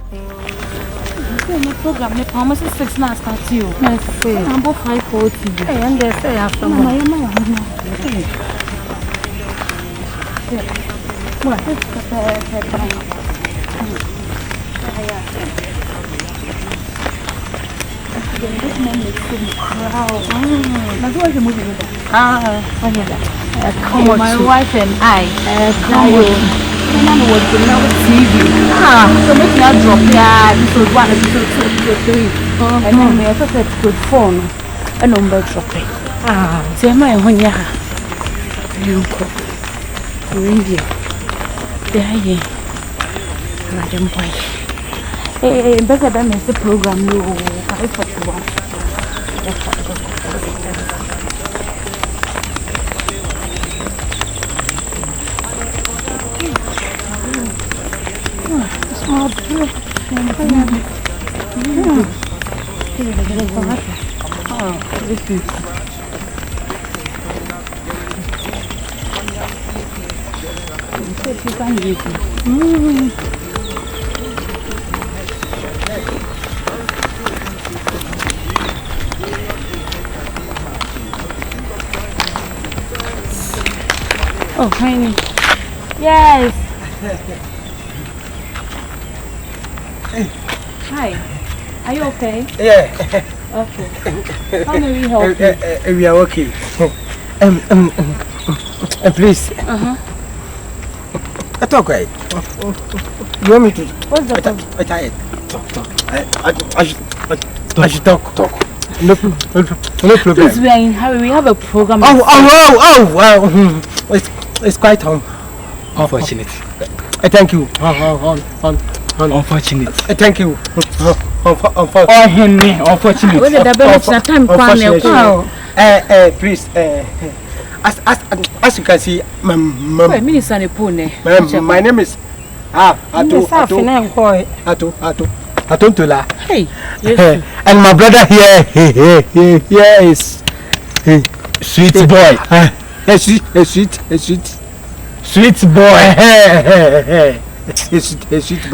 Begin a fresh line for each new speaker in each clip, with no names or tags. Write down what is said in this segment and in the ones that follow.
The program, the promise is 6 now start you.
Yes, see.
I'm about 5:40.
Hey, and they say after
What? My wife and I was TV. So make me drop episode 1, episode 2, episode 3. And then we have episode 4 and number dropping. So my honya. You go. India. There. Madam boy. Better than the program you have for one. Oh, honey. Yes. Hi. Are you okay?
Yeah.
Okay. How may we help you?
We are okay. Please. I talk right. You want me to?
What's the problem?
I tired. Talk. I should talk. No problem.
Please, we are in hurry. We have a program.
Wow. It's quite unfortunate. Thank you.
Unfortunate.
Thank you.
Unfortunate.
When the time
please. As you can see, my name is Atontula.
Hey.
And my brother here is
Sweetbwoy.
Sweetbwoy. Sweetbwoy.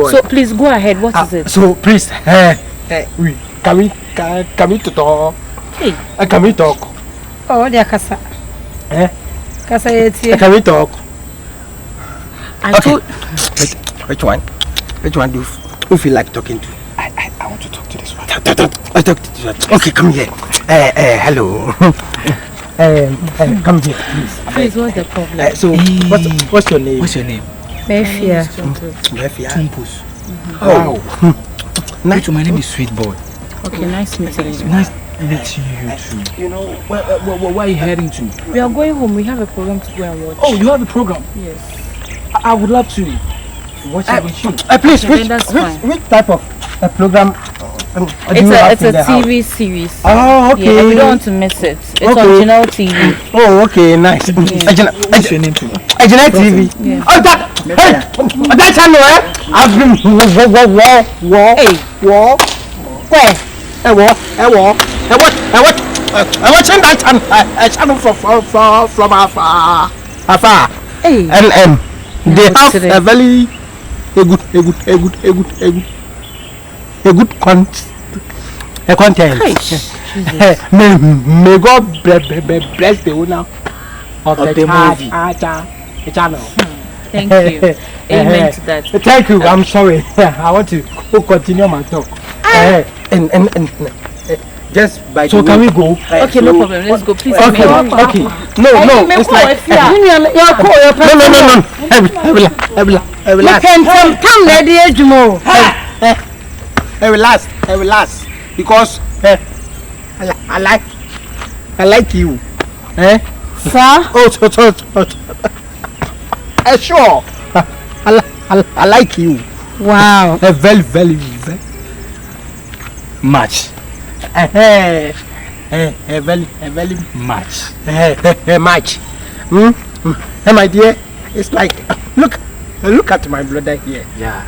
So please go ahead. What is it?
So please, can we talk?
Hey.
Can we talk?
Oh, dear Casa. Casa,
can we talk?
I
told. Which one do you feel like talking to?
I want to talk to this one.
I talk to this one. Okay, come here. Hello. Come here, please.
Please, what's the problem?
So, what's your name?
What's your name?
Mefia.
Tumpus.
Oh.
Nice. My name is Sweetbwoy.
Okay, nice meeting you.
Nice meeting you too. You know, where are you heading to?
We are going home. We have a program to go and watch.
Oh, you have a program?
Yes.
I would love to watch it with you.
Please,
which
type of program?
It's a TV series.
Oh, okay.
Yeah, we don't want to miss it. It's on Ft.Gynel TV.
Oh, okay, nice.
What's your name too?
Ft.Gynel TV.
Yeah.
Oh, that channel, I've been watching that channel from afar.
Hey.
And they have a very good content. May God bless the owner of the channel.
Thank you. Amen to that.
Thank you. I'm sorry. I want to continue my talk. And just by
so can we go?
Okay, no problem. Let's go. Please.
Okay. No. It's like I will last because I like you.
Sir?
Oh, sure. I like you.
Wow.
Very
Much.
Very
much.
Much. My dear, it's like look at my brother here.
Yeah.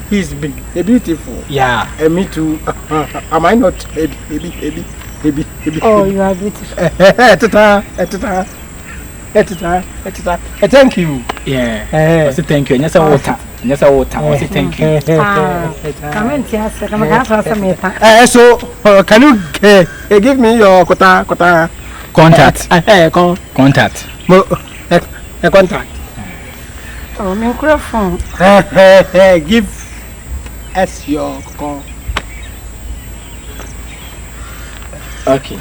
He's beautiful.
Yeah.
And me too. Am I not baby?
Oh, you are beautiful.
Thank you.
Yeah. I say thank you. And that's water. Yes, I will say thank you.
Come in, Diasa. Come and have some meat.
So, can you give me your contact?
Contact.
Contact.
Oh, microphone.
Give us your call.
Okay.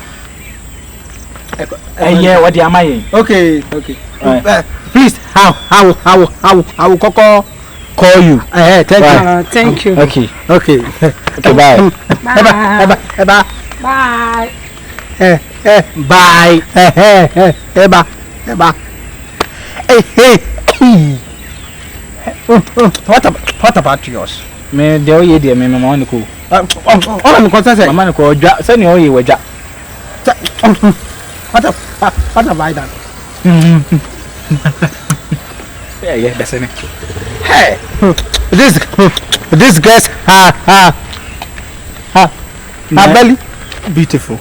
Yeah, what am I?
Okay. Please, how will call you? Thank you.
Thank you.
Okay.
Bye.
Bye.
Bye. Bye. Hey. What about yours?
Me the oye dey me mama no ko.
I'm concerned.
Mama no ko dwa say ni oye waja.
What have I done?
Yeah, that's it.
Hey, this girls are very
Beautiful.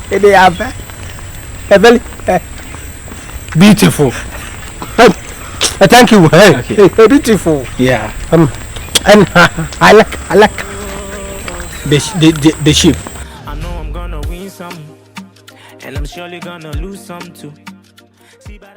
they are very beautiful. Thank you.
Okay.
Beautiful.
Yeah.
And I like the sheep.
I know I'm gonna win some, and I'm surely gonna lose some too. See, but